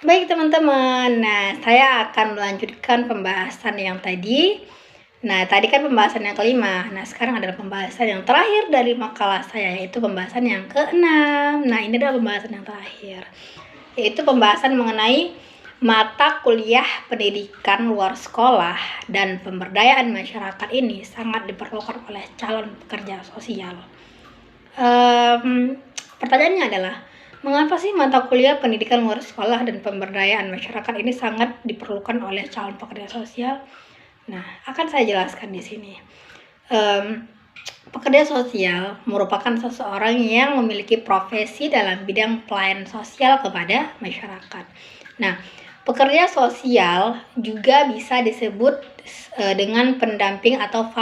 Baik teman-teman, nah saya akan melanjutkan pembahasan yang tadi. Nah tadi kan pembahasan yang kelima, nah sekarang adalah pembahasan yang terakhir dari makalah saya, yaitu pembahasan yang keenam. Nah ini adalah pembahasan yang terakhir, yaitu pembahasan mengenai mata kuliah pendidikan luar sekolah dan pemberdayaan masyarakat ini sangat diperlukan oleh calon pekerja sosial. Pertanyaannya adalah, mengapa sih mata kuliah pendidikan luar sekolah dan pemberdayaan masyarakat ini sangat diperlukan oleh calon pekerja sosial? Nah, akan saya jelaskan di sini. Pekerja sosial merupakan seseorang yang memiliki profesi dalam bidang pelayanan sosial kepada masyarakat. Nah, pekerja sosial juga bisa disebut dengan pendamping atau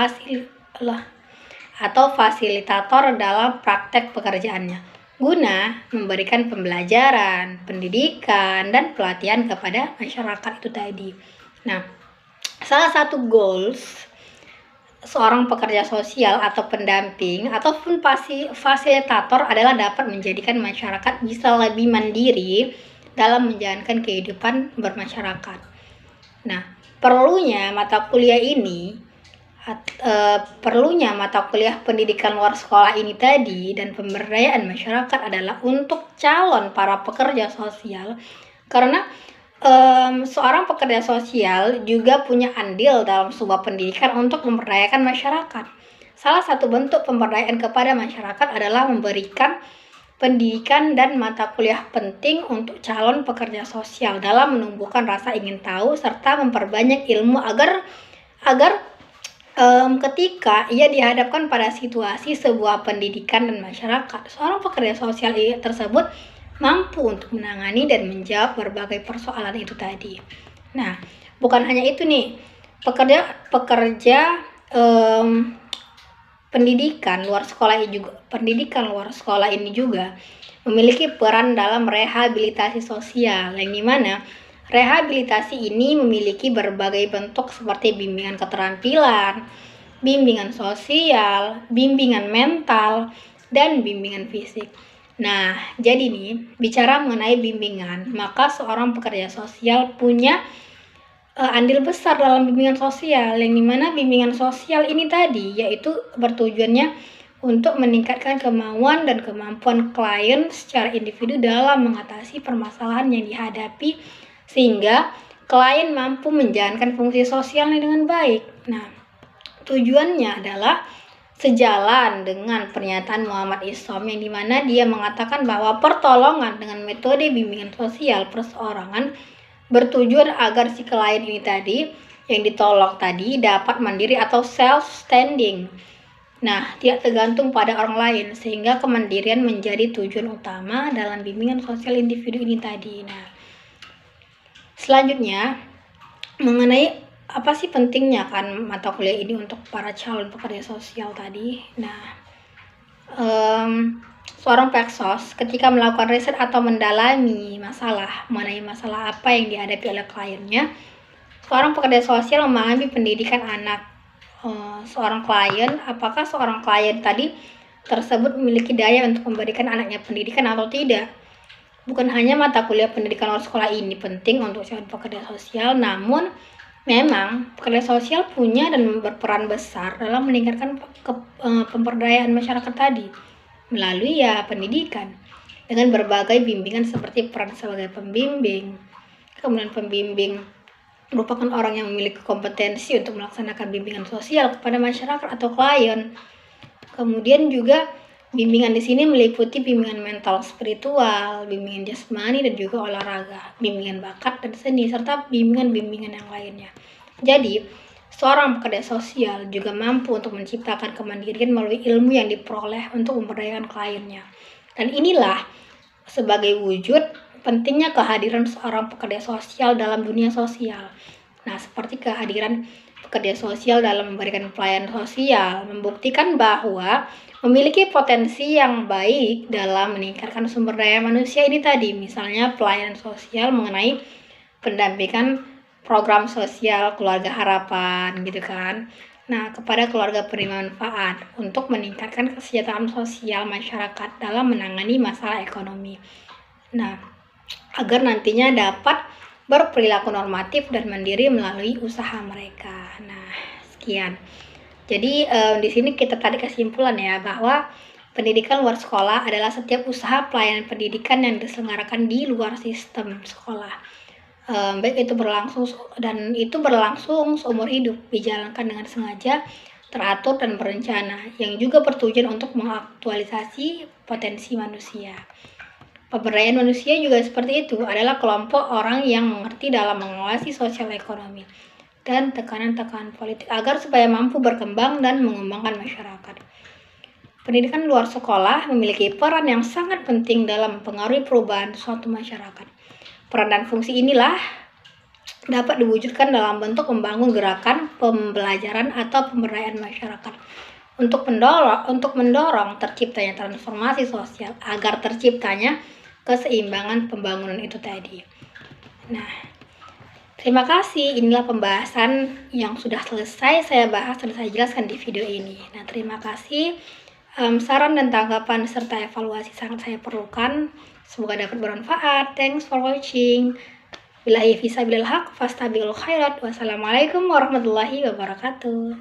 fasilitator dalam praktek pekerjaannya, guna memberikan pembelajaran, pendidikan, dan pelatihan kepada masyarakat itu tadi. Nah, salah satu goals seorang pekerja sosial atau pendamping ataupun fasilitator adalah dapat menjadikan masyarakat bisa lebih mandiri dalam menjalankan kehidupan bermasyarakat. Nah, perlunya mata kuliah pendidikan luar sekolah ini tadi dan pemberdayaan masyarakat adalah untuk calon para pekerja sosial, karena seorang pekerja sosial juga punya andil dalam sebuah pendidikan untuk memberdayakan masyarakat. Salah satu bentuk pemberdayaan kepada masyarakat adalah memberikan pendidikan dan mata kuliah penting untuk calon pekerja sosial dalam menumbuhkan rasa ingin tahu serta memperbanyak ilmu agar ketika ia dihadapkan pada situasi sebuah pendidikan dan masyarakat, seorang pekerja sosial tersebut mampu untuk menangani dan menjawab berbagai persoalan itu tadi. Nah, bukan hanya itu nih, pekerja pendidikan luar sekolah ini juga memiliki peran dalam rehabilitasi sosial, yang dimana rehabilitasi ini memiliki berbagai bentuk seperti bimbingan keterampilan, bimbingan sosial, bimbingan mental, dan bimbingan fisik. Nah, jadi nih, bicara mengenai bimbingan, maka seorang pekerja sosial punya andil besar dalam bimbingan sosial, yang dimana bimbingan sosial ini tadi yaitu bertujuannya untuk meningkatkan kemauan dan kemampuan klien secara individu dalam mengatasi permasalahan yang dihadapi, sehingga klien mampu menjalankan fungsi sosialnya dengan baik. Nah, tujuannya adalah sejalan dengan pernyataan Muhammad Isom, yang dimana dia mengatakan bahwa pertolongan dengan metode bimbingan sosial perseorangan bertujuan agar si klien ini tadi yang ditolong tadi dapat mandiri atau self-standing. Nah, tidak tergantung pada orang lain, sehingga kemandirian menjadi tujuan utama dalam bimbingan sosial individu ini tadi. Nah, selanjutnya mengenai apa sih pentingnya kan mata kuliah ini untuk para calon pekerja sosial tadi. Nah, seorang peksos ketika melakukan riset atau mendalami mengenai masalah apa yang dihadapi oleh kliennya, seorang pekerja sosial memahami pendidikan anak seorang klien. Apakah seorang klien tadi tersebut memiliki daya untuk memberikan anaknya pendidikan atau tidak. Bukan hanya mata kuliah pendidikan luar sekolah ini penting untuk calon pekerja sosial, namun memang pekerja sosial punya dan berperan besar dalam meningkatkan pemberdayaan masyarakat tadi melalui pendidikan dengan berbagai bimbingan seperti peran sebagai pembimbing. Kemudian pembimbing merupakan orang yang memiliki kompetensi untuk melaksanakan bimbingan sosial kepada masyarakat atau klien. Kemudian juga bimbingan di sini meliputi bimbingan mental spiritual, bimbingan jasmani dan juga olahraga, bimbingan bakat dan seni, serta bimbingan-bimbingan yang lainnya. Jadi, seorang pekerja sosial juga mampu untuk menciptakan kemandirian melalui ilmu yang diperoleh untuk memberdayakan kliennya. Dan inilah sebagai wujud pentingnya kehadiran seorang pekerja sosial dalam dunia sosial. Nah, seperti kehadiran pekerja sosial dalam memberikan pelayanan sosial membuktikan bahwa memiliki potensi yang baik dalam meningkatkan sumber daya manusia ini tadi. Misalnya pelayanan sosial mengenai pendampingan program sosial keluarga harapan gitu kan. Nah, kepada keluarga penerima manfaat untuk meningkatkan kesejahteraan sosial masyarakat dalam menangani masalah ekonomi. Nah, agar nantinya dapat berperilaku normatif dan mandiri melalui usaha mereka. Nah, sekian. Jadi di sini kita tarik kesimpulan ya bahwa pendidikan luar sekolah adalah setiap usaha pelayanan pendidikan yang diselenggarakan di luar sistem sekolah. Baik itu berlangsung seumur hidup, dijalankan dengan sengaja, teratur dan berencana, yang juga bertujuan untuk mengaktualisasi potensi manusia. Pemberdayaan manusia juga seperti itu, adalah kelompok orang yang mengerti dalam mengawasi sosial ekonomi dan tekanan-tekanan politik agar supaya mampu berkembang dan mengembangkan masyarakat. Pendidikan luar sekolah memiliki peran yang sangat penting dalam mempengaruhi perubahan suatu masyarakat. Peran dan fungsi inilah dapat diwujudkan dalam bentuk membangun gerakan pembelajaran atau pemberdayaan masyarakat untuk mendorong terciptanya transformasi sosial agar terciptanya keseimbangan pembangunan itu tadi. Nah, terima kasih. Inilah pembahasan yang sudah selesai saya bahas dan saya jelaskan di video ini. Nah, terima kasih. Saran dan tanggapan serta evaluasi sangat saya perlukan. Semoga dapat bermanfaat. Thanks for watching. Billahi fisabilil haq fastabiqul khairat. Wassalamualaikum warahmatullahi wabarakatuh.